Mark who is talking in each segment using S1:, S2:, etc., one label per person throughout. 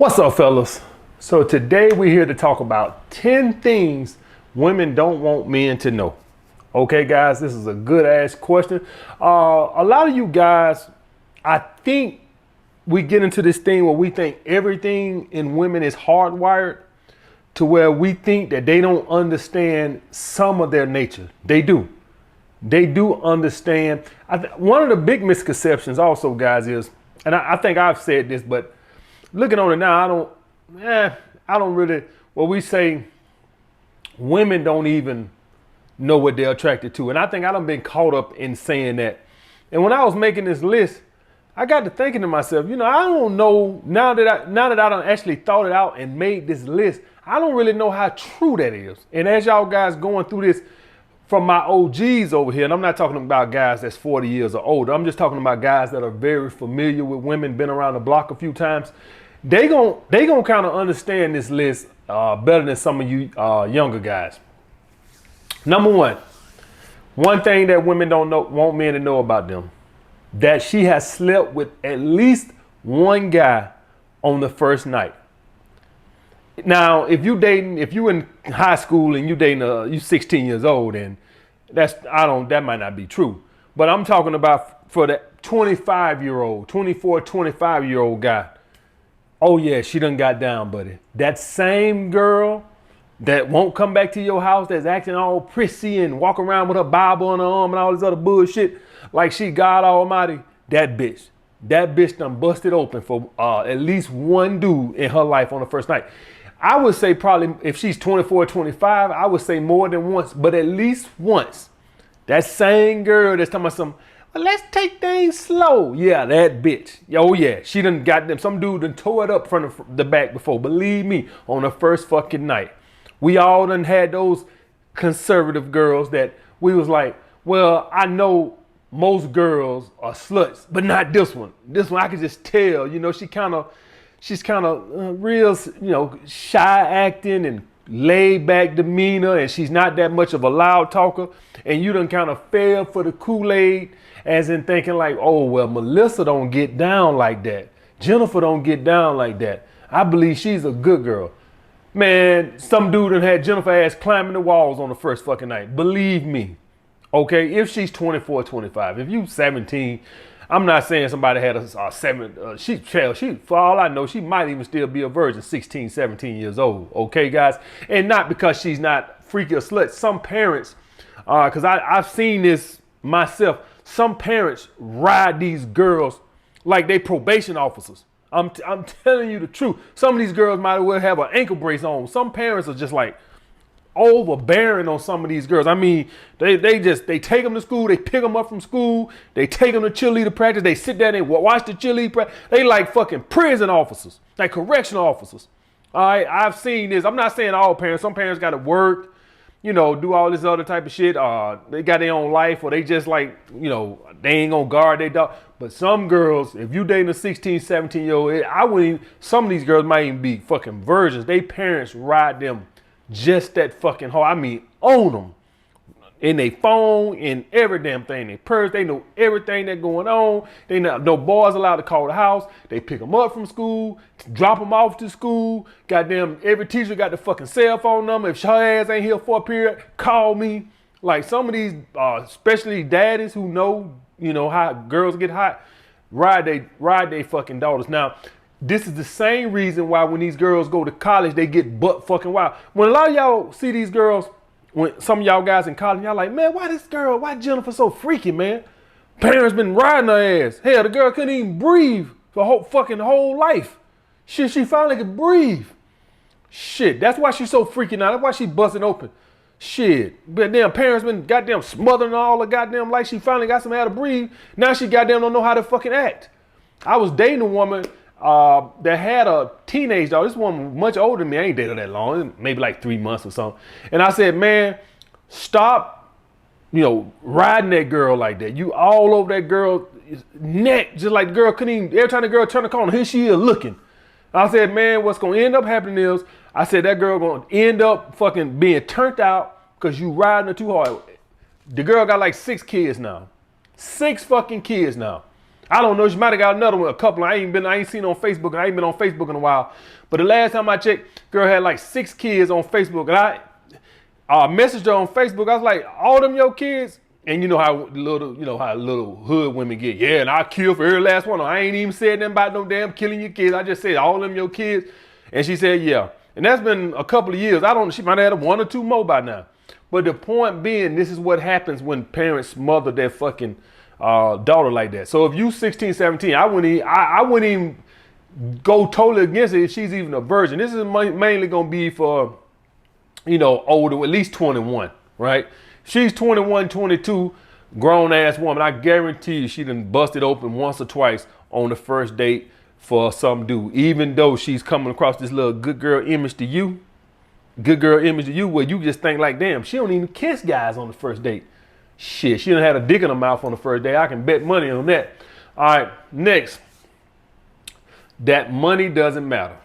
S1: What's up, fellas? So today we're here to talk about 10 things women don't want men to know. Okay, guys, this is a good ass question. A lot of you guys, I think we get into this thing where we think everything in women is hardwired to where we think that they don't understand some of their nature. They do. They do understand. One of the big misconceptions also, guys, is, and I think I've said this, but looking on it now, I don't really, well, we say women don't even know what they're attracted to. And I think I done been caught up in saying that. And when I was making this list, I got to thinking to myself, I don't know, now that I done actually thought it out and made this list, I don't really know how true that is. And as y'all guys going through this from my OGs over here, and I'm not talking about guys that's 40 years or older, I'm just talking about guys that are very familiar with women, been around the block a few times. They gon' kind of understand this list better than some of you younger guys. Number one thing that women don't want men to know about them, that she has slept with at least one guy on the first night. Now, if you in high school and you 16 years old, and that might not be true. But I'm talking about for the 25-year-old, 24, 25-year-old guy. Oh yeah, she done got down, buddy. That same girl that won't come back to your house, that's acting all prissy and walk around with her Bible on her arm and all this other bullshit like she God Almighty, that bitch done busted open for at least one dude in her life on the first night. I would say probably if she's 24, 25, I would say more than once, but at least once. That same girl that's talking about well, let's take things slow. Yeah, that bitch. Oh yeah, she done got them. Some dude done tore it up from the back before. Believe me, on the first fucking night. We all done had those conservative girls that we was like, well, I know most girls are sluts, but not this one. This one I could just tell, she's kind of real, shy acting and laid back demeanor, and she's not that much of a loud talker. And you done kind of fell for the Kool-Aid, as in thinking like, oh, well, Melissa don't get down like that. Jennifer don't get down like that. I believe she's a good girl. Man, some dude done had Jennifer ass climbing the walls on the first fucking night. Believe me. Okay, if she's 24, 25, if you 17, I'm not saying somebody had a seven, she, for all I know, she might even still be a virgin, 16, 17 years old. Okay, guys? And not because she's not freaky or slut. Some parents, because I've seen this myself, some parents ride these girls like they probation officers. I'm telling you the truth. Some of these girls might as well have an ankle brace on. Some parents are just like overbearing on some of these girls. I mean, they take them to school, they pick them up from school, they take them to cheerleader practice, they sit down and watch the cheerleader practice. They like fucking prison officers, like correctional officers. All right, I've seen this. I'm not saying all parents. Some parents got to work, do all this other type of shit. They got their own life, or they just like, they ain't gonna guard their dog. But some girls, if you dating a 16, 17-year-old, some of these girls might even be fucking virgins. They parents ride them just that fucking hard. I mean, own them. In their phone, in every damn thing. Their purse, they know everything that's going on. They know no boys allowed to call the house. They pick them up from school, drop them off to school. Goddamn, every teacher got the fucking cell phone number. If her ass ain't here for a period, call me. Like some of these, especially daddies who know, how girls get hot, ride they fucking daughters. Now, this is the same reason why when these girls go to college, they get butt fucking wild. When a lot of y'all see these girls, when some of y'all guys in college, y'all like, man, why Jennifer so freaky, man? Parents been riding her ass. Hell, the girl couldn't even breathe for whole life. Shit, she finally could breathe. Shit, that's why she's so freaky now. That's why she busting open. Shit, but damn parents been goddamn smothering all the goddamn life. She finally got some how to breathe. Now she goddamn don't know how to fucking act. I was dating a woman that had a teenage daughter. This woman much older than me. I ain't dated her that long, maybe like 3 months or something. And I said, man, stop, riding that girl like that. You all over that girl's neck, just like the girl couldn't even, every time the girl turned the corner, here she is looking. I said, man, what's gonna end up happening is, I said, that girl gonna end up fucking being turned out because you riding her too hard. The girl got like 6 kids now. 6 fucking kids now. I don't know. She might have got another one, a couple. I ain't seen on Facebook, and I ain't been on Facebook in a while. But the last time I checked, girl had like 6 kids on Facebook, and I messaged her on Facebook. I was like, all them your kids? And you know how little hood women get. Yeah, and I kill for every last one. I ain't even said nothing about no damn killing your kids. I just said all them your kids. And she said, yeah. And that's been a couple of years. She might have had 1 or 2 more by now. But the point being, this is what happens when parents smother their fucking daughter like that. So if you 16, 17, I wouldn't even go totally against it if she's even a virgin. This is mainly going to be for, older, at least 21, right? She's 21, 22, grown ass woman. I guarantee you she done busted open once or twice on the first date for some dude, even though she's coming across this little good girl image to you, where you just think like, damn, she don't even kiss guys on the first date. Shit, she done had a dick in her mouth on the first day. I can bet money on that. All right, next. That money doesn't matter.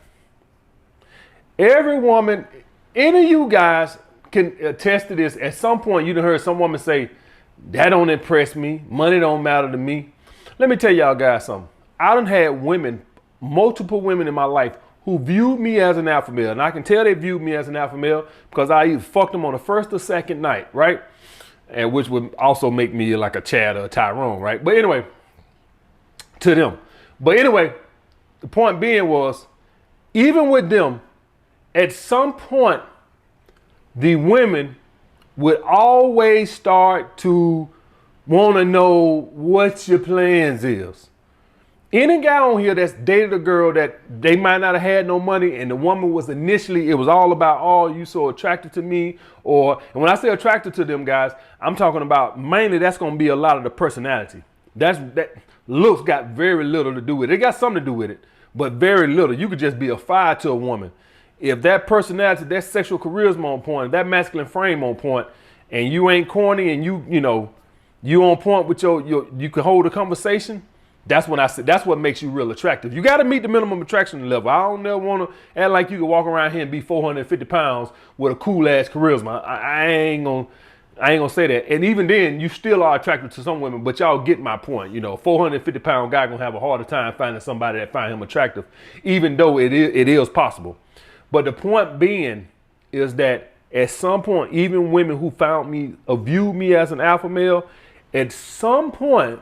S1: Every woman, any of you guys can attest to this. At some point, you done heard some woman say, that don't impress me. Money don't matter to me. Let me tell y'all guys something. I done had women, multiple women in my life who viewed me as an alpha male. And I can tell they viewed me as an alpha male because I either fucked them on the first or second night, right? And which would also make me like a Chad or a Tyrone, right? But anyway, to them. But anyway, the point being was, even with them, at some point, the women would always start to want to know what your plans is. Any guy on here that's dated a girl that they might not have had no money, and the woman was initially, it was all about, oh, you so attracted to me, and when I say attracted to them guys, I'm talking about mainly that's going to be a lot of the personality. That looks got very little to do with it. It got something to do with it, but very little. You could just be a fire to a woman. If that personality, that sexual charisma on point, that masculine frame on point, and you ain't corny and you on point with you can hold a conversation, that's what makes you real attractive. You got to meet the minimum attraction level. I don't never want to act like you can walk around here and be 450 pounds with a cool ass charisma. I ain't gonna say that. And even then, you still are attracted to some women, but y'all get my point. 450 pound guy gonna have a harder time finding somebody that find him attractive, even though it is possible. But the point being is that at some point, even women who found me or viewed me as an alpha male, at some point,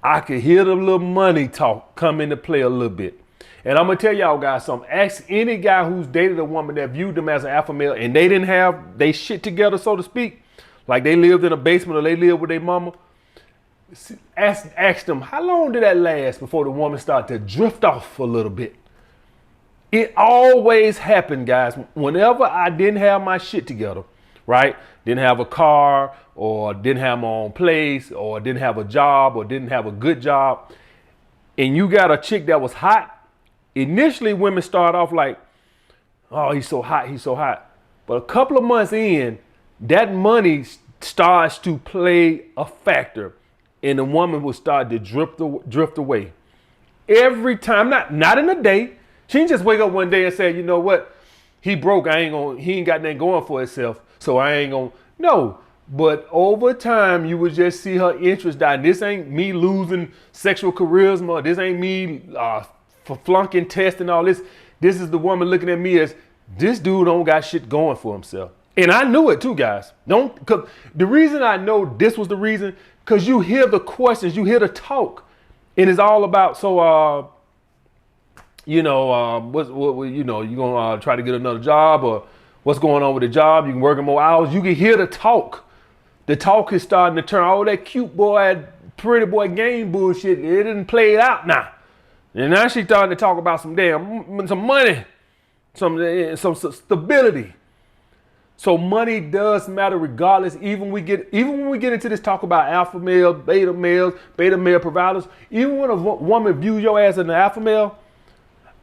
S1: I could hear the little money talk come into play a little bit. And I'm gonna tell y'all guys something. Ask any guy who's dated a woman that viewed them as an alpha male and they didn't have they shit together, so to speak, like they lived in a basement or they lived with their mama. Ask them, how long did that last before the woman started to drift off a little bit? It always happened, guys. Whenever I didn't have my shit together, right? Didn't have a car, or didn't have my own place, or didn't have a job, or didn't have a good job, and you got a chick that was hot, initially women start off like, oh, he's so hot, he's so hot. But a couple of months in, that money starts to play a factor, and the woman will start to drift away. Every time, not in a day. She didn't just wake up one day and say, you know what, he broke, he ain't got nothing going for himself, so I ain't gonna, no. But over time, you would just see her interest die. This ain't me losing sexual charisma. This ain't me flunking tests and all this. This is the woman looking at me as, this dude don't got shit going for himself. And I knew it too, guys. Cause the reason I know this was the reason, because you hear the questions, you hear the talk, and it's all about, so, you gonna try to get another job, or what's going on with the job? You can work more hours. You can hear the talk. The talk is starting to turn all that cute boy, pretty boy game bullshit. It didn't play it out now. And now she's starting to talk about some money, some stability. So money does matter regardless. Even when we get into this talk about alpha male, beta male providers, even when a woman views your ass as an alpha male,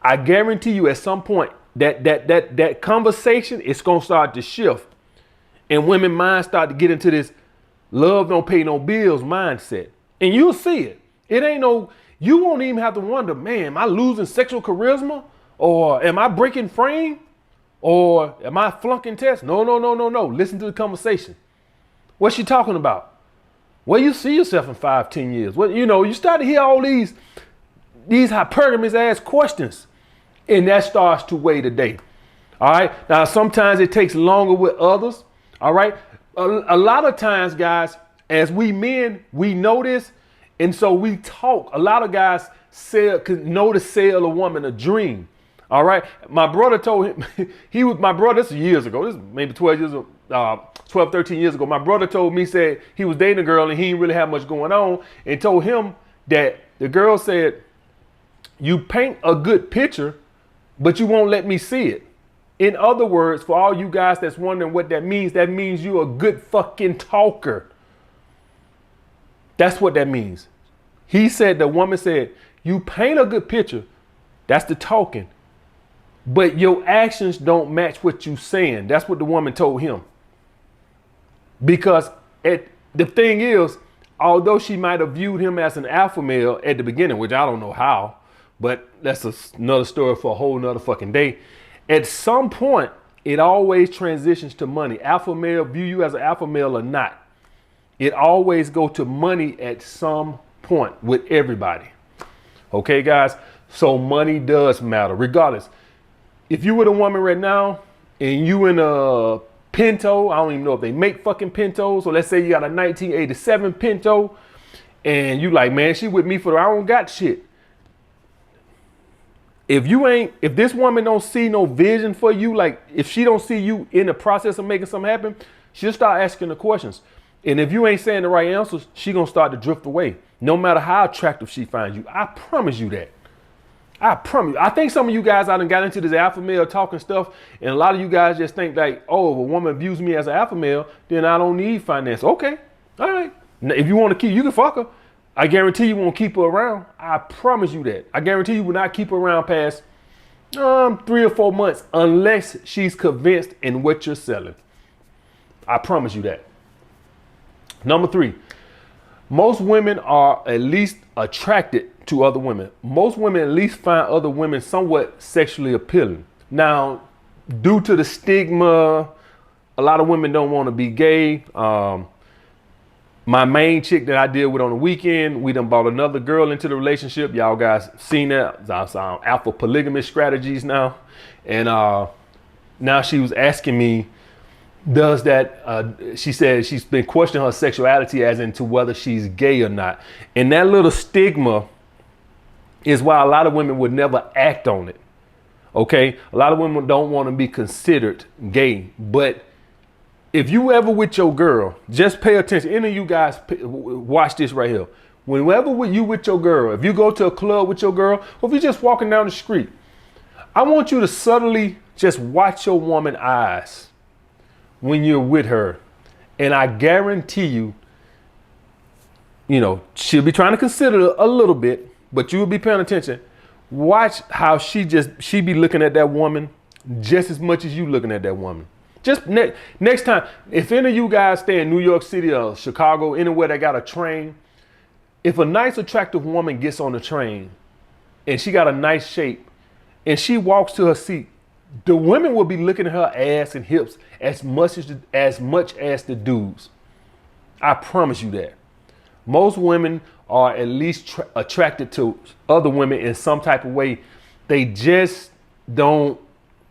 S1: I guarantee you at some point that conversation is gonna start to shift, and women minds start to get into this love don't pay no bills mindset, and you'll see it. It ain't no, you won't even have to wonder, man, am I losing sexual charisma, or am I breaking frame, or am I flunking tests? No. Listen to the conversation. What's she talking about? Where you see yourself in 5, 10 years? Well, you start to hear all these hypergamous ass questions, and that starts to weigh the day. All right. Now, sometimes it takes longer with others. All right. A lot of times, guys, as we men, we know this. And so we talk. A lot of guys know to sell a woman a dream. All right. My brother told him, my brother, this is years ago. This is maybe 12, 13 years ago. My brother told me, said he was dating a girl and he didn't really have much going on, and told him that the girl said, you paint a good picture, but you won't let me see it. In other words, for all you guys that's wondering what that means you're a good fucking talker. That's what that means. The woman said, you paint a good picture. That's the talking. But your actions don't match what you saying. That's what the woman told him. Because the thing is, although she might have viewed him as an alpha male at the beginning, which I don't know how, but that's another story for a whole nother fucking day. At some point, it always transitions to money. Alpha male, view you as an alpha male or not, it always go to money at some point with everybody. Okay, guys? So money does matter, regardless. If you with a woman right now and you in a Pinto, I don't even know if they make fucking Pintos. So let's say you got a 1987 Pinto and you like, man, she with me I don't got shit. If this woman don't see no vision for you, like if she don't see you in the process of making something happen, she'll start asking the questions. And if you ain't saying the right answers, she gonna start to drift away. No matter how attractive she finds you. I promise you that. I promise you. I think some of you guys, I done got into this alpha male talking stuff, and a lot of you guys just think like, oh, if a woman views me as an alpha male, then I don't need finance. Okay, all right. Now, if you want to keep, you can fuck her. I guarantee you won't keep her around. I promise you that. I guarantee you will not keep her around past 3 or 4 months unless she's convinced in what you're selling. I promise you that. Number 3, most women are at least attracted to other women. Most women at least find other women somewhat sexually appealing. Now, due to the stigma, a lot of women don't want to be gay. My main chick that I deal with on the weekend, we done brought another girl into the relationship. Y'all guys seen that? That's alpha polygamous strategies now. And now she was asking me, does that, she said she's been questioning her sexuality as into whether she's gay or not. And that little stigma is why a lot of women would never act on it. Okay? A lot of women don't want to be considered gay. But if you ever with your girl, just pay attention. Any of you guys watch this right here. Whenever you with your girl, if you go to a club with your girl, or if you're just walking down the street, I want you to subtly just watch your woman's eyes when you're with her. And I guarantee you, she'll be trying to consider a little bit, but you will be paying attention. Watch how she be looking at that woman just as much as you looking at that woman. Just next time, if any of you guys stay in New York City or Chicago, anywhere that got a train, if a nice attractive woman gets on the train and she got a nice shape and she walks to her seat, the women will be looking at her ass and hips as much as the dudes. I promise you that. Most women are at least attracted to other women in some type of way. They just don't,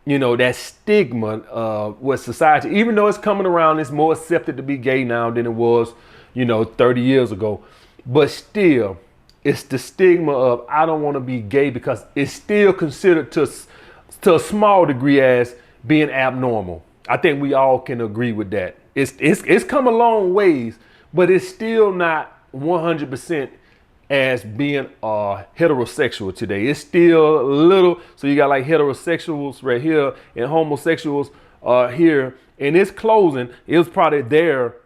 S1: that stigma with society, even though it's coming around, it's more accepted to be gay now than it was, 30 years ago. But still, it's the stigma of I don't want to be gay because it's still considered to a small degree as being abnormal. I think we all can agree with that. It's come a long ways, but it's still not 100% as being heterosexual today. It's still a little, so you got like heterosexuals right here and homosexuals here, and it's closing. It was probably there,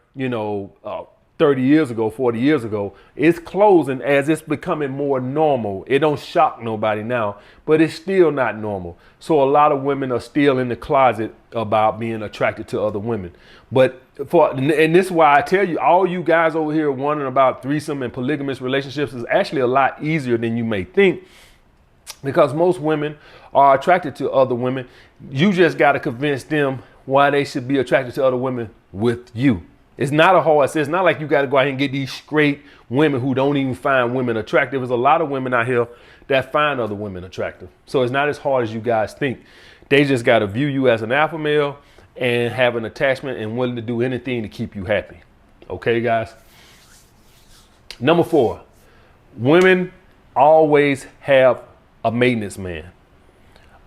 S1: 30 years ago, 40 years ago. It's closing as it's becoming more normal. It don't shock nobody now, but it's still not normal. So a lot of women are still in the closet about being attracted to other women. But and this is why I tell you, all you guys over here wondering about threesome and polygamous relationships is actually a lot easier than you may think, because most women are attracted to other women. You just got to convince them why they should be attracted to other women with you. It's not a hard. It's not like you got to go out and get these straight women who don't even find women attractive. There's a lot of women out here that find other women attractive. So it's not as hard as you guys think. They just got to view you as an alpha male and have an attachment and willing to do anything to keep you happy. Okay, guys? Number 4, women always have a maintenance man.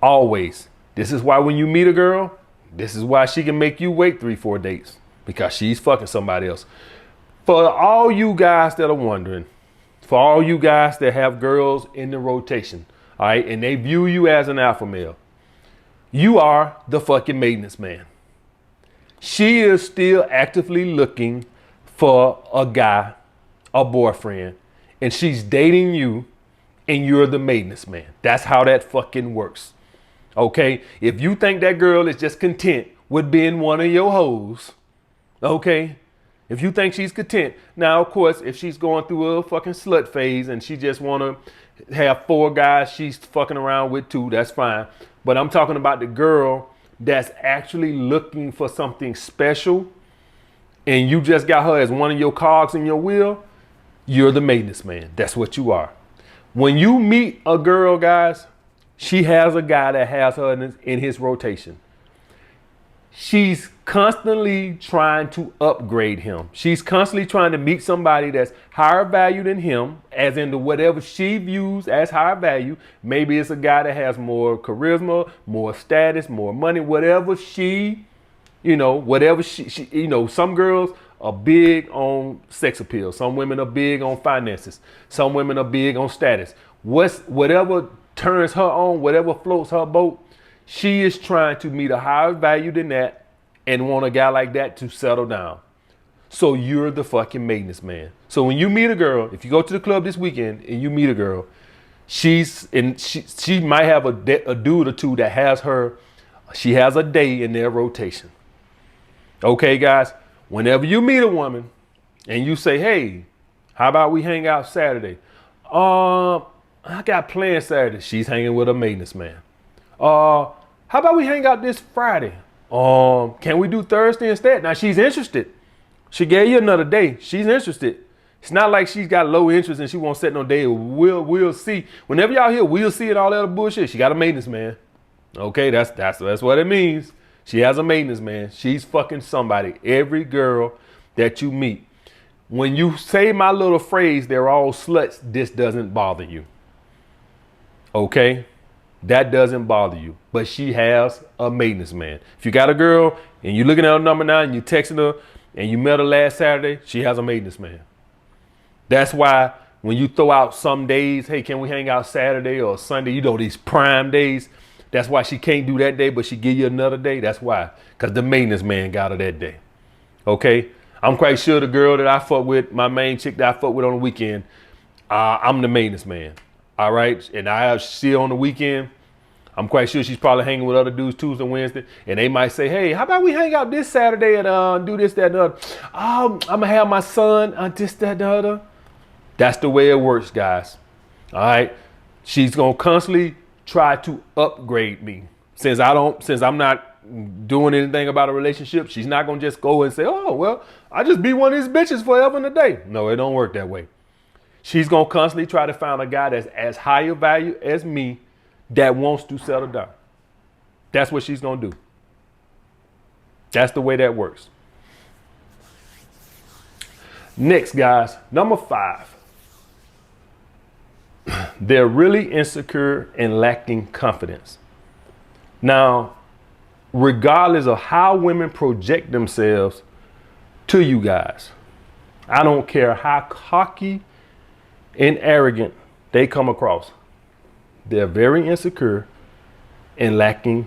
S1: Always. This is why when you meet a girl, this is why she can make you wait 3-4 dates, because she's fucking somebody else. For all you guys that are wondering, for all you guys that have girls in the rotation, all right, and they view you as an alpha male, you are the fucking maintenance man. She is still actively looking for a guy, a boyfriend, and she's dating you, and you're the maintenance man. That's how that fucking works. Okay? If you think that girl is just content with being one of your hoes, okay? If you think she's content. Now, of course, if she's going through a fucking slut phase and she just want to have 4 guys she's fucking around with too, that's fine. But I'm talking about the girl that's actually looking for something special, and you just got her as one of your cogs in your wheel, you're the maintenance man. That's what you are. When you meet a girl, guys, she has a guy that has her in his rotation. She's constantly trying to upgrade him. She's constantly trying to meet somebody that's higher value than him, as into whatever she views as higher value. Maybe it's a guy that has more charisma, more status, more money, whatever she, whatever she some girls are big on sex appeal. Some women are big on finances. Some women are big on status. Whatever turns her on, whatever floats her boat, she is trying to meet a higher value than that and want a guy like that to settle down. So you're the fucking maintenance man. So when you meet a girl, if you go to the club this weekend and you meet a girl, she might have a dude or two that has her, she has a day in their rotation. Okay, guys, whenever you meet a woman and you say, hey, how about we hang out Saturday? I got plans Saturday. She's hanging with a maintenance man. How about we hang out this Friday? Can we do Thursday instead? Now she's interested. She gave you another day. She's interested. It's not like she's got low interest and she won't set no day. We'll see. Whenever y'all hear we'll see and all that other bullshit, she got a maintenance man. Okay, that's what it means. She has a maintenance man. She's fucking somebody. Every girl that you meet. When you say my little phrase, they're all sluts, this doesn't bother you. Okay? That doesn't bother you. But she has a maintenance man. If you got a girl and you're looking at her number 9 and you're texting her and you met her last Saturday, she has a maintenance man. That's why when you throw out some days, hey, can we hang out Saturday or Sunday? These prime days. That's why she can't do that day, but she give you another day. That's why. Because the maintenance man got her that day. Okay? I'm quite sure the girl that I fuck with, my main chick that I fuck with on the weekend, I'm the maintenance man. All right? And I see her on the weekend. I'm quite sure she's probably hanging with other dudes Tuesday, Wednesday. And they might say, hey, how about we hang out this Saturday and do this, that, and the other? I'm going to have my son this, that, and the other. That's the way it works, guys. All right? She's going to constantly try to upgrade me. Since I'm not doing anything about a relationship, she's not going to just go and say, oh, well, I just be one of these bitches forever and a day. No, it don't work that way. She's going to constantly try to find a guy that's as higher value as me that wants to settle down. That's what she's going to do. That's the way that works. Next, guys, number 5. They're really insecure and lacking confidence. Now, regardless of how women project themselves to you guys, I don't care how cocky and arrogant they come across. They're very insecure and lacking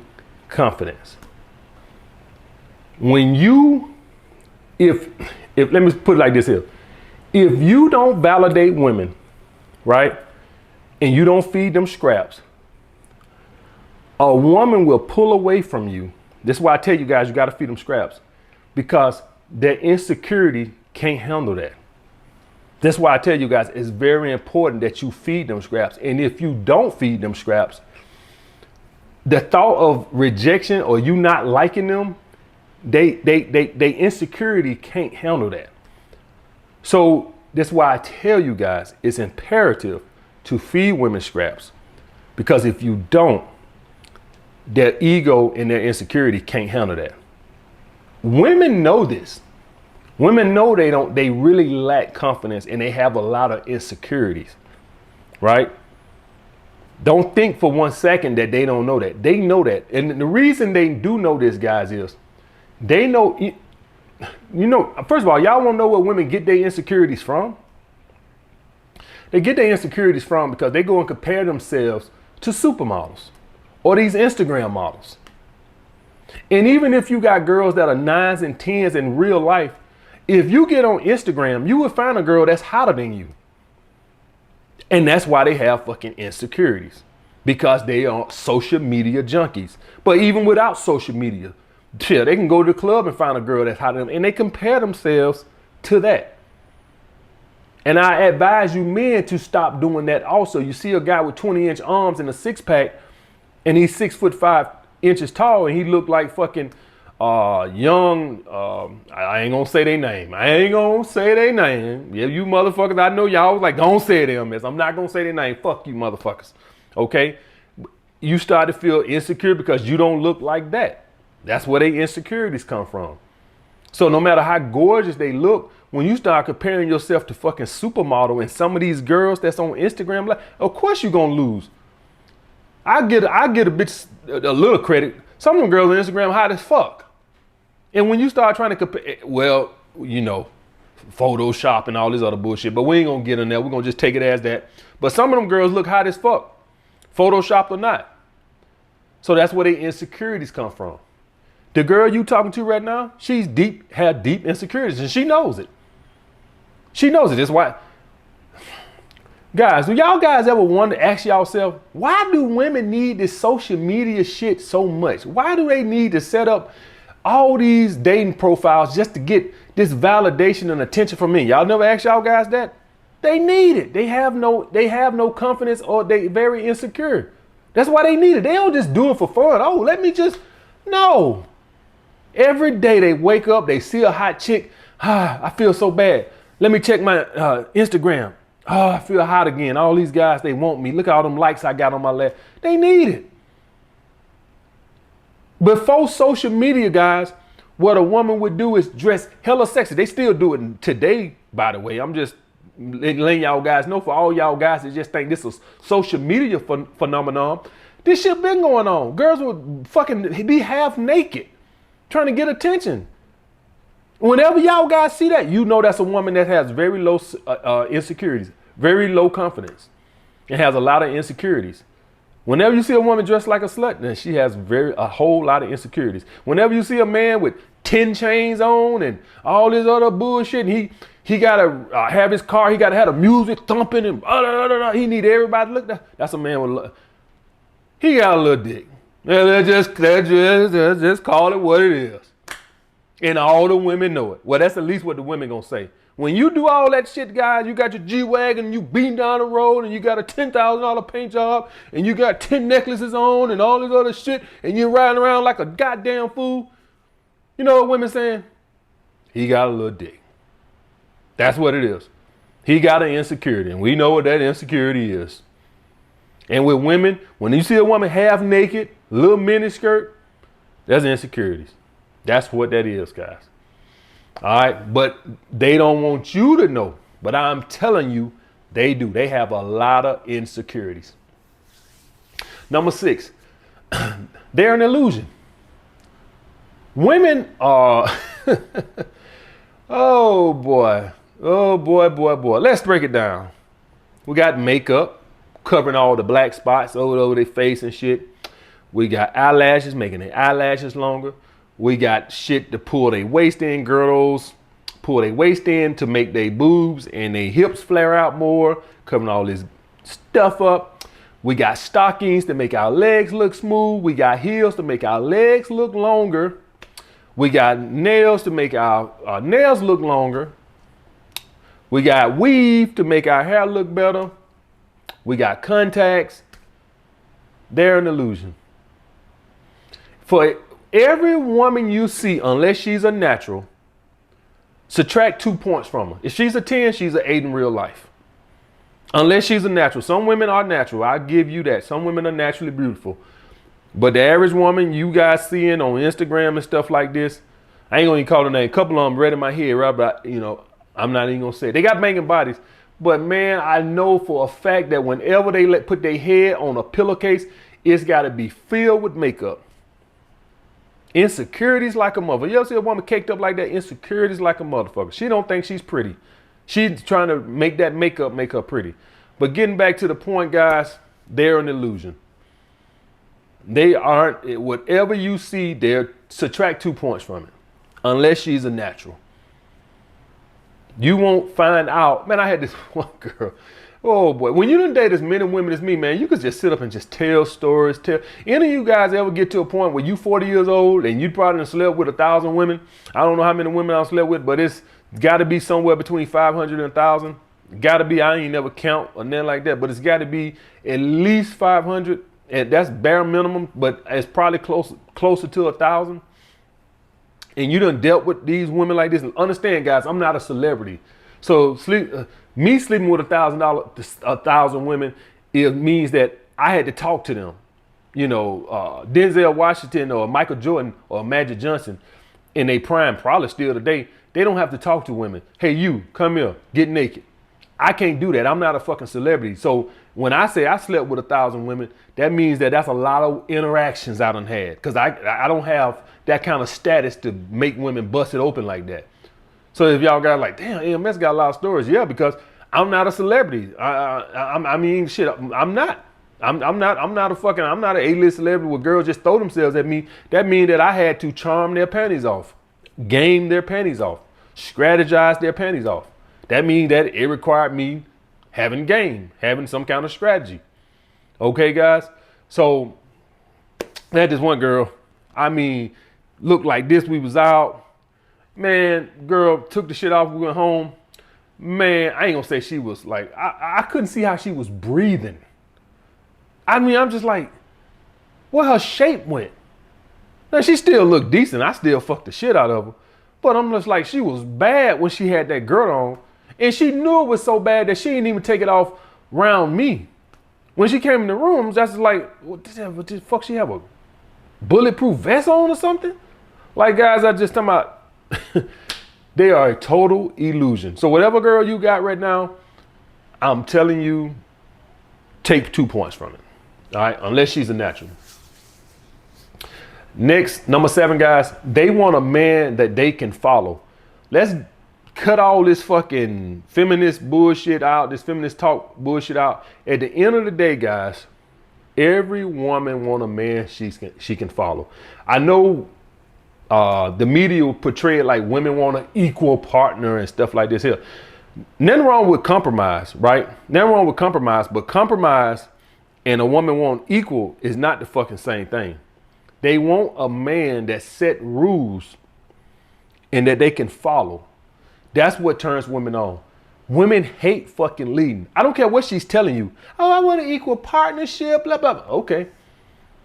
S1: confidence. When you, if let me put it like this here. If you don't validate women, right, and you don't feed them scraps, a woman will pull away from you. This is why I tell you guys, you got to feed them scraps, because their insecurity can't handle that. That's why I tell you guys, it's very important that you feed them scraps. And if you don't feed them scraps, the thought of rejection or you not liking them They insecurity can't handle that. So that's why I tell you guys, it's imperative to feed women scraps, because if you don't, their ego and their insecurity can't handle that. Women know this. Women know they really lack confidence and they have a lot of insecurities, right? Don't think for 1 second that they don't know that. They know that. And the reason they do know this, guys, is they know, first of all, y'all want to know where women get their insecurities from? They get their insecurities from because they go and compare themselves to supermodels or these Instagram models. And even if you got girls that are 9s and 10s in real life, if you get on Instagram, you will find a girl that's hotter than you. And that's why they have fucking insecurities, because they are social media junkies. But even without social media, shit, they can go to the club and find a girl that's hotter than them, and they compare themselves to that. And I advise you men to stop doing that also. You see a guy with 20-inch arms and a six-pack, and he's 6'5" tall, and he looked like fucking young, I ain't gonna say their name. Yeah, you motherfuckers, I know y'all was like, don't say them. I'm not gonna say their name. Fuck you motherfuckers. Okay? You start to feel insecure because you don't look like that. That's where their insecurities come from. So no matter how gorgeous they look, when you start comparing yourself to fucking supermodel and some of these girls that's on Instagram, like, of course you're gonna lose. I get a bitch a little credit. Some of them girls on Instagram hot as fuck. And when you start trying to compare, well, Photoshop and all this other bullshit, but we ain't gonna get in there. We're gonna just take it as that. But some of them girls look hot as fuck, Photoshopped or not. So that's where their insecurities come from. The girl you talking to right now, had deep insecurities, and she knows it. She knows it. That's why. Guys, do y'all guys ever wonder, ask yourself, why do women need this social media shit so much? Why do they need to set up all these dating profiles just to get this validation and attention from me? Y'all never ask y'all guys that? They need it. They have no confidence, or they very insecure. That's why they need it. They don't just do it for fun. Oh, no. Every day they wake up, they see a hot chick. I feel so bad. Let me check my Instagram. Oh, I feel hot again. All these guys, they want me. Look at all them likes I got on my left. They need it. Before social media, guys, what a woman would do is dress hella sexy. They still do it today, by the way. I'm just letting y'all guys know, for all y'all guys that just think this is social media phenomenon. This shit been going on. Girls would fucking be half naked trying to get attention. Whenever y'all guys see that, you know that's a woman that has very low insecurities, very low confidence, and has a lot of insecurities. Whenever you see a woman dressed like a slut, then she has a whole lot of insecurities. Whenever you see a man with 10 chains on and all this other bullshit, and he gotta have his car, he gotta have the music thumping, and he need everybody to look. That's a man with he got a little dick. Just call it what it is. And all the women know it. Well, that's at least what the women gonna say. When you do all that shit, guys, you got your G-Wagon, you beating down the road, and you got a $10,000 paint job, and you got 10 necklaces on, and all this other shit, and you're riding around like a goddamn fool. You know what women saying? He got a little dick. That's what it is. He got an insecurity, and we know what that insecurity is. And with women, when you see a woman half naked, little mini skirt, that's insecurities. That's what that is, guys. All right, but they don't want you to know. But I'm telling you, they do. They have a lot of insecurities. Number 6, they're an illusion. Women are, oh boy. Let's break it down. We got makeup covering all the black spots over their face and shit. We got eyelashes, making their eyelashes longer. We got shit to pull their waist in, girdles, pull their waist in to make their boobs and their hips flare out more, covering all this stuff up. We got stockings to make our legs look smooth. We got heels to make our legs look longer. We got nails to make our nails look longer. We got weave to make our hair look better. We got contacts. They're an illusion. Every woman you see, unless she's a natural, subtract 2 points from her. If she's a 10, she's an 8 in real life. Unless she's a natural. Some women are natural. I give you that. Some women are naturally beautiful. But the average woman you guys seeing on Instagram and stuff like this, I ain't gonna even call her name. A couple of them read in my head, right? But I'm not even gonna say it. They got banging bodies. But man, I know for a fact that whenever they put their head on a pillowcase, it's gotta be filled with makeup. Insecurities like a mother. You ever see a woman caked up like that? Insecurities like a motherfucker. She don't think she's pretty. She's trying to make that makeup make her pretty. But getting back to the point, guys, they're an illusion. They aren't. Whatever you see, they're subtract 2 points from it. Unless she's a natural. You won't find out. Man, I had this one girl. Oh boy, when you done date as many women as me, man, you could just sit up and just tell stories. Any of you guys ever get to a point where you 40 years old and you probably done slept with 1,000 women? I don't know how many women I've slept with, but it's got to be somewhere between 500 and 1,000. Got to be, I ain't never count or nothing like that, but it's got to be at least 500, and that's bare minimum, but it's probably closer to 1,000. And you done dealt with these women like this. And understand, guys, I'm not a celebrity. So me sleeping with 1,000 women, it means that I had to talk to them. Denzel Washington or Michael Jordan or Magic Johnson in their prime, probably still today, they don't have to talk to women. Hey, you, come here, get naked. I can't do that. I'm not a fucking celebrity. So when I say I slept with 1,000 women, that means that that's a lot of interactions I done had. Because I don't have that kind of status to make women bust it open like that. So if y'all got like, damn, EMS got a lot of stories. Yeah, because I'm not a celebrity. I mean, shit, I'm not. I'm not an A-list celebrity where girls just throw themselves at me. That means that I had to charm their panties off, game their panties off, strategize their panties off. That means that it required me having game, having some kind of strategy. Okay, guys? So I had this one girl, I mean, looked like this. We was out. Man, girl took the shit off. We went home. Man, I ain't gonna say she was like, I couldn't see how she was breathing. I mean, I'm just like, where her shape went. Now, she still looked decent. I still fucked the shit out of her. But I'm just like, she was bad when she had that girdle on. And she knew it was so bad that she didn't even take it off around me. When she came in the room, that's like, what the fuck, she have a bulletproof vest on or something? Like, guys, I just talking about, they are a total illusion. So whatever girl you got right now, I'm telling you, take 2 points from it. All right, unless she's a natural. Next, number 7, guys, they want a man that they can follow. Let's cut all this fucking feminist bullshit out, this feminist talk bullshit out. At the end of the day, guys, every woman want a man she can follow. I know the media will portray it like women want an equal partner and stuff like this here. Nothing wrong with compromise, right? Nothing wrong with compromise, but compromise and a woman want equal is not the fucking same thing. They want a man that set rules and that they can follow. That's what turns women on. Women hate fucking leading. I don't care what she's telling you. Oh, I want an equal partnership, blah, blah, blah. Okay.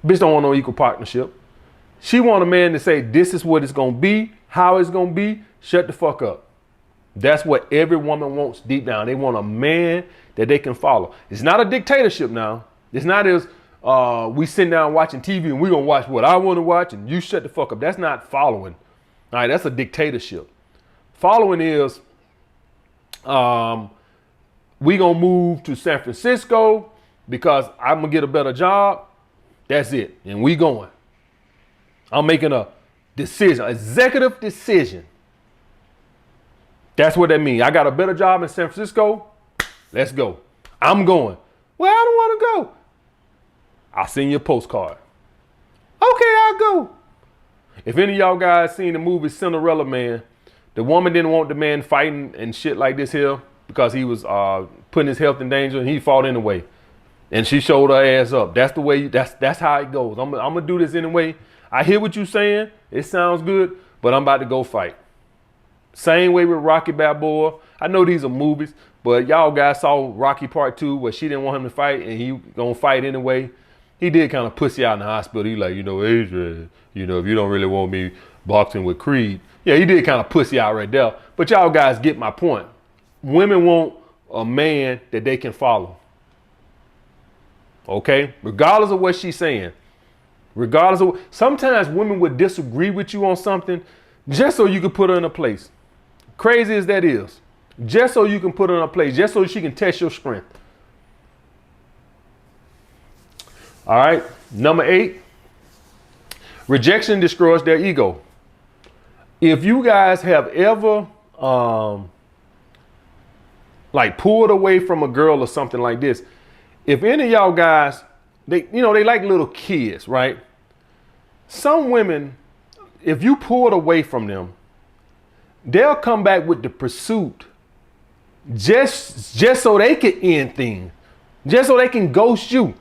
S1: Bitch don't want no equal partnership. She want a man to say, this is what it's going to be, how it's going to be. Shut the fuck up. That's what every woman wants deep down. They want a man that they can follow. It's not a dictatorship now. It's not as we sitting down watching TV and we're going to watch what I want to watch and you shut the fuck up. That's not following. All right, that's a dictatorship. Following is we going to move to San Francisco because I'm going to get a better job. That's it. And we going. I'm making a decision, executive decision. That's what that means. I got a better job in San Francisco. Let's go. I'm going. Well, I don't want to go. I'll send you a postcard. Okay, I'll go. If any of y'all guys seen the movie Cinderella Man, the woman didn't want the man fighting and shit like this here because he was putting his health in danger and he fought anyway. And she showed her ass up. That's the way, that's how it goes. I'm gonna do this anyway. I hear what you're saying. It sounds good, but I'm about to go fight. Same way with Rocky Balboa. I know these are movies, but y'all guys saw Rocky Part 2 where she didn't want him to fight and he gonna fight anyway. he did kind of pussy out in the hospital. He like, Adrian, if you don't really want me boxing with Creed. Yeah, he did kind of pussy out right there. But y'all guys get my point. Women want a man that they can follow. Okay? Regardless of what she's saying. Sometimes women would disagree with you on something just so you can put her in a place. Crazy as that is. Just so you can put her in a place. Just so she can test your strength. All right. Number 8. Rejection destroys their ego. If you guys have ever like pulled away from a girl or something like this, if any of y'all guys, they like little kids, right? Some women, if you pulled away from them, they'll come back with the pursuit just so they can end things, just so they can ghost you.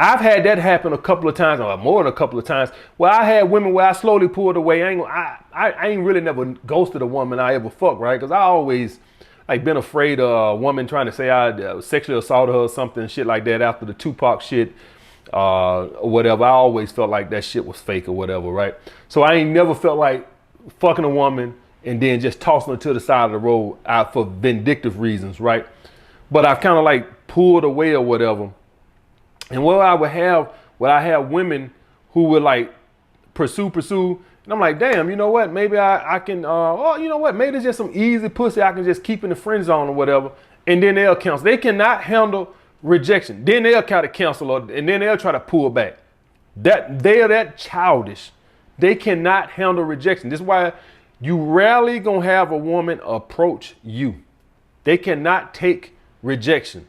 S1: I've had that happen a couple of times, or more than a couple of times, where I had women where I slowly pulled away. I ain't really never ghosted a woman I ever fucked, right? Because I always like been afraid of a woman trying to say I sexually assaulted her or something, shit like that after the Tupac shit, or whatever. I always felt like that shit was fake or whatever, right? So I ain't never felt like fucking a woman and then just tossing her to the side of the road out for vindictive reasons, right? But I've kind of like pulled away or whatever. And what I have women who would like pursue. And I'm like, damn, you know what? Maybe I can, maybe it's just some easy pussy I can just keep in the friend zone or whatever. And then they'll cancel. They cannot handle rejection. Then they'll kind of cancel her, and then they'll try to pull back. They are that childish. They cannot handle rejection. This is why you rarely gonna have a woman approach you. They cannot take rejection.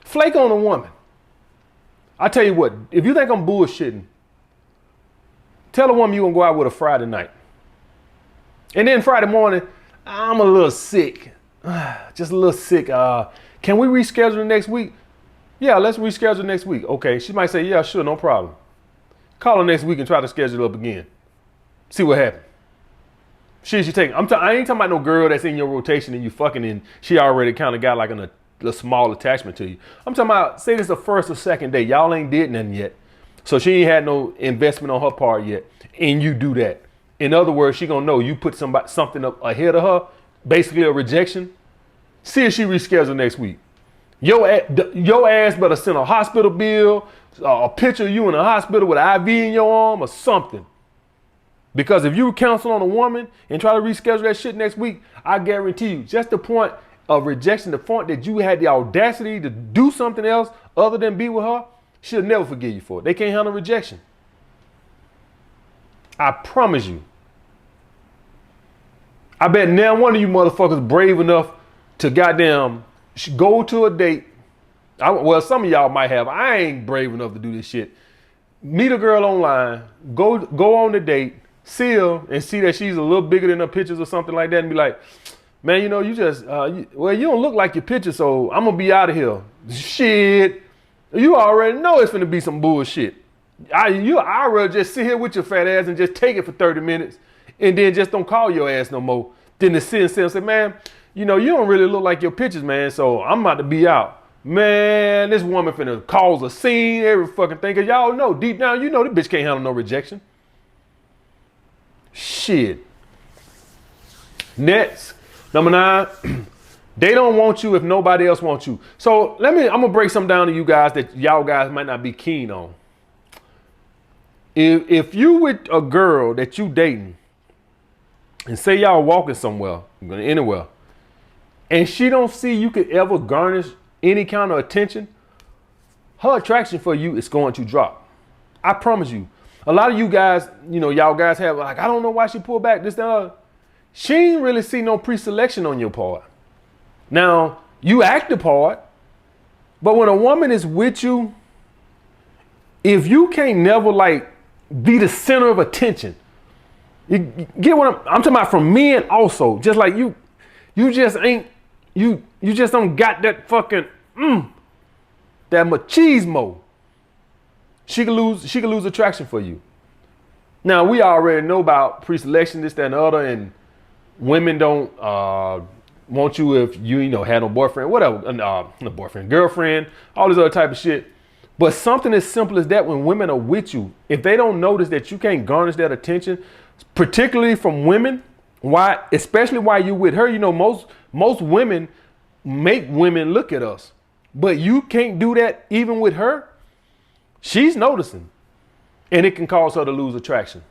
S1: Flake on a woman. I tell you what, if you think I'm bullshitting, tell a woman you're gonna go out with her Friday night. And then Friday morning, I'm a little sick. Just a little sick. Can we reschedule the next week? Yeah, let's reschedule next week. Okay, she might say, yeah, sure, no problem. Call her next week and try to schedule up again. See what happens. She take. I ain't talking about no girl that's in your rotation and you fucking and she already kind of got like a small attachment to you. I'm talking about, say this the first or second day. Y'all ain't did nothing yet. So she ain't had no investment on her part yet. And you do that. In other words, she gonna know you put something up ahead of her, basically a rejection. See if she reschedule next week. Your ass better send a hospital bill, a picture of you in the hospital with an IV in your arm or something. Because if you counsel on a woman and try to reschedule that shit next week, I guarantee you, just the point of rejection, the point that you had the audacity to do something else other than be with her, she'll never forgive you for it. They can't handle rejection. I promise you. I bet now one of you motherfuckers brave enough to goddamn go to a date. Well, some of y'all might have. I ain't brave enough to do this shit. Meet a girl online, go on the date, see her and see that she's a little bigger than her pictures or something like that and be like, man, you don't look like your picture, so I'm gonna be out of here. Shit. You already know it's gonna be some bullshit. I'd rather just sit here with your fat ass and just take it for 30 minutes and then just don't call your ass no more than to sit and say, man, you don't really look like your pictures, man, so I'm about to be out. Man, this woman finna cause a scene, every fucking thing, cause y'all know, deep down, this bitch can't handle no rejection. Shit. Next, number 9, they don't want you if nobody else wants you. So I'm gonna break something down to you guys that y'all guys might not be keen on. If you with a girl that you dating and say y'all walking somewhere, anywhere, and she don't see you could ever garnish any kind of attention, her attraction for you is going to drop. I promise you. A lot of you guys, y'all guys have like, I don't know why she pulled back, this, that, other. She ain't really see no pre-selection on your part. Now, you act the part, but when a woman is with you, if you can't never like be the center of attention, you get what I'm talking about from men also, just like you just ain't, you just don't got that fucking, that machismo. She could lose attraction for you. Now, we already know about pre-selection, this, that, and the other, and women don't want you if you had no boyfriend, whatever, no boyfriend, girlfriend, all this other type of shit. But something as simple as that, when women are with you, if they don't notice that you can't garnish that attention, particularly from women, why, especially while you with her, most women make women look at us, but you can't do that even with her. She's noticing, and it can cause her to lose attraction.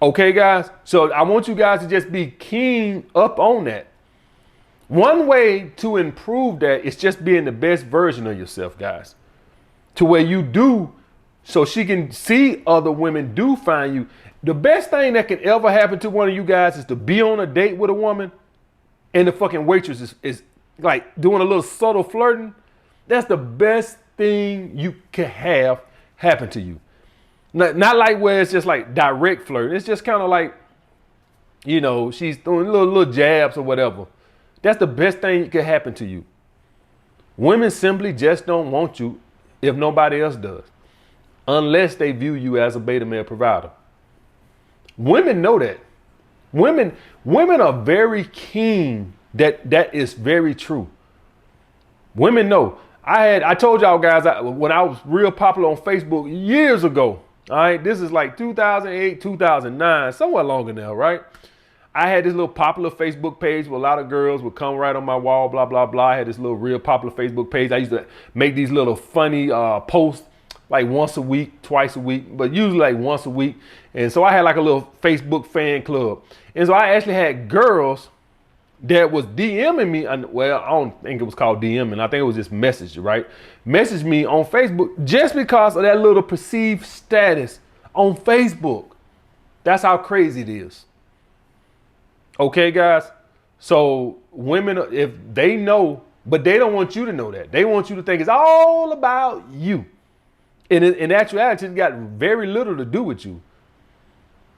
S1: Okay, guys. So I want you guys to just be keen up on that. One way to improve that is just being the best version of yourself, guys, to where you do, so she can see other women do find you. The best thing that can ever happen to one of you guys is to be on a date with a woman and the fucking waitress is like doing a little subtle flirting. That's the best thing you can have happen to you. Not like where it's just like direct flirting. It's just kind of like, she's throwing little jabs or whatever. That's the best thing that could happen to you. Women simply just don't want you if nobody else does, unless they view you as a beta male provider. Women know that. Women are very keen that is very true. Women know. I told y'all guys when I was real popular on Facebook years ago. All right, this is like 2008, 2009, somewhere longer now, right? I had this little popular Facebook page where a lot of girls would come right on my wall, blah, blah, blah. I had this little real popular Facebook page. I used to make these little funny posts like once a week, twice a week, but usually like once a week. And so I had like a little Facebook fan club. And so I actually had girls that was DMing me. Well, I don't think it was called DMing. I think it was just message, right? Message me on Facebook just because of that little perceived status on Facebook. That's how crazy it is. Okay, guys. So women, if they know, but they don't want you to know that. They want you to think it's all about you. And in actuality, it's got very little to do with you.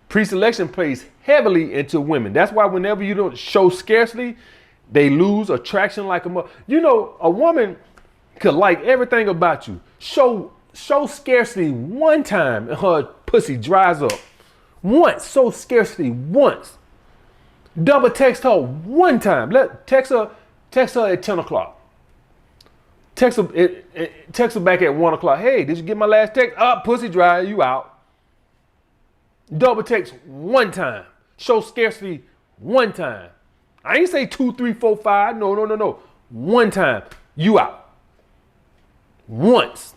S1: Pre-selection plays heavily into women. That's why whenever you don't show scarcity, they lose attraction like a mother. A woman could like everything about you. Show scarcity one time and her pussy dries up. Once, show scarcity once. Double text her one time. Text her at 10 o'clock. Text her back at 1 o'clock. Hey, did you get my last text? Pussy dry, you out. Double text one time. Show scarcity one time. I ain't say 2, 3, 4, 5. No. One time. You out. Once.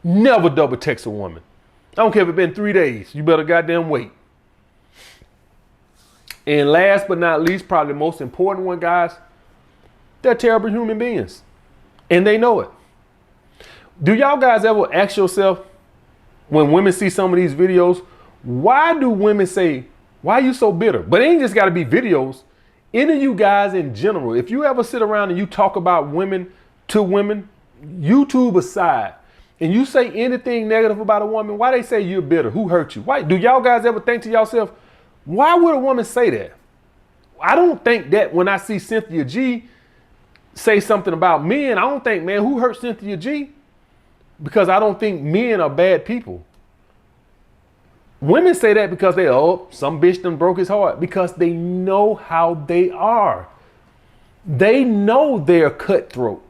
S1: Never double text a woman. I don't care if it's been 3 days. You better goddamn wait. And last but not least, probably the most important one, guys, they're terrible human beings. And they know it. Do y'all guys ever ask yourself, when women see some of these videos, why do women say, why are you so bitter? But it ain't just got to be videos. Any of you guys in general, if you ever sit around and you talk about women to women, YouTube aside, and you say anything negative about a woman, why they say you're bitter? Who hurt you? Why do y'all guys ever think to yourself, why would a woman say that? I don't think that when I see Cynthia G say something about men, I don't think, man, who hurt Cynthia G? Because I don't think men are bad people. Women say that because some bitch done broke his heart, because they know how they are. They know they're cutthroat.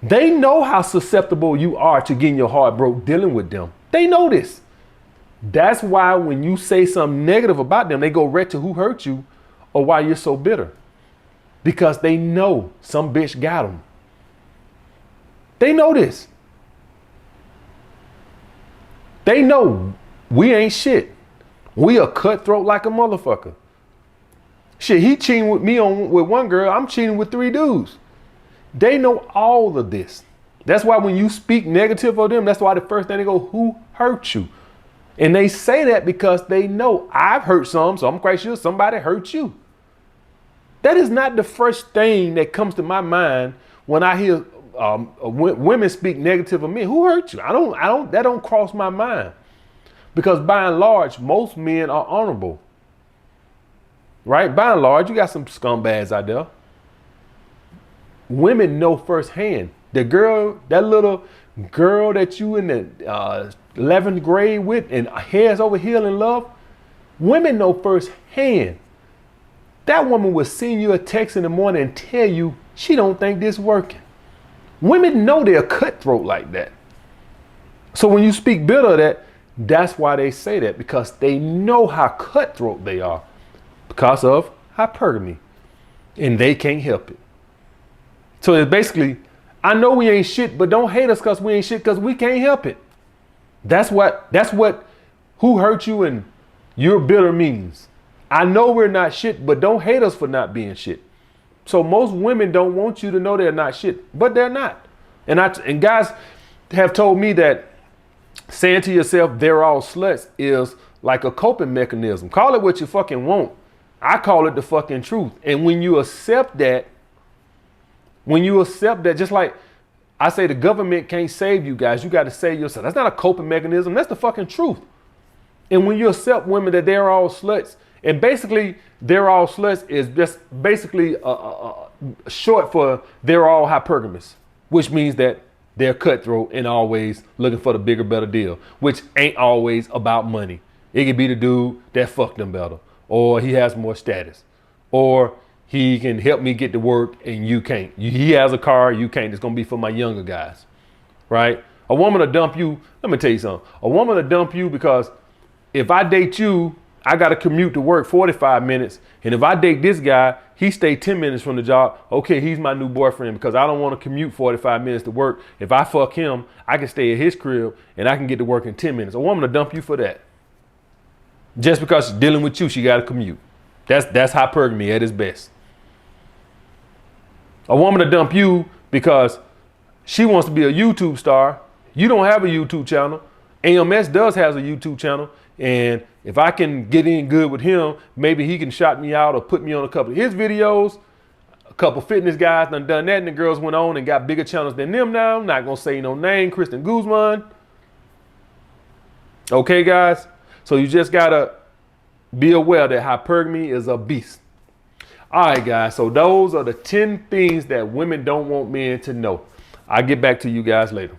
S1: They know how susceptible you are to getting your heart broke dealing with them. They know this. That's why when you say something negative about them, they go right to who hurt you or why you're so bitter. Because they know some bitch got them. They know this. They know we ain't shit. We are cutthroat like a motherfucker. Shit, he cheating with me with one girl. I'm cheating with 3 dudes. They know all of this. That's why when you speak negative of them, that's why the first thing they go, who hurt you? And they say that because they know I've hurt some, so I'm quite sure somebody hurt you. That is not the first thing that comes to my mind when I hear women speak negative of men. Who hurt you? That don't cross my mind. Because by and large, most men are honorable. Right? By and large, you got some scumbags out there. Women know firsthand. That little girl that you in the 11th grade with and heads over heel in love, women know firsthand. That woman will send you a text in the morning and tell you she don't think this working. Women know they're cutthroat like that. So when you speak bitter of that, that's why they say that, because they know how cutthroat they are because of hypergamy, and they can't help it. So it's basically, I know we ain't shit, but don't hate us because we ain't shit, because we can't help it. That's what who hurt you and you're bitter means. I know we're not shit, but don't hate us for not being shit. So most women don't want you to know they're not shit, but they're not. And guys have told me that saying to yourself they're all sluts is like a coping mechanism. Call it what you fucking want. I call it the fucking truth. And when you accept that, just like I say, the government can't save you guys, you got to save yourself. That's not a coping mechanism. That's the fucking truth. And when you accept women that they're all sluts, and basically they're all sluts is just basically short for they're all hypergamous, which means that they're cutthroat and always looking for the bigger, better deal, which ain't always about money. It could be the dude that fucked them better, or he has more status, or he can help me get to work and you can't. He has a car, you can't. It's gonna be for my younger guys, right? A woman will dump you. Let me tell you something. A woman will dump you because if I date you, I got to commute to work 45 minutes. And if I date this guy, he stay 10 minutes from the job. Okay, he's my new boyfriend because I don't want to commute 45 minutes to work. If I fuck him, I can stay at his crib and I can get to work in 10 minutes. A woman will dump you for that. Just because she's dealing with you, she got to commute. That's hypergamy at its best. A woman will dump you because she wants to be a YouTube star. You don't have a YouTube channel. AMS does has a YouTube channel. And if I can get in good with him, maybe he can shout me out or put me on a couple of his videos. A couple fitness guys done that, and the girls went on and got bigger channels than them now. I'm not going to say no name, Kristen Guzman. Okay, guys? So you just got to be aware that hypergamy is a beast. All right, guys. So those are the 10 things that women don't want men to know. I'll get back to you guys later.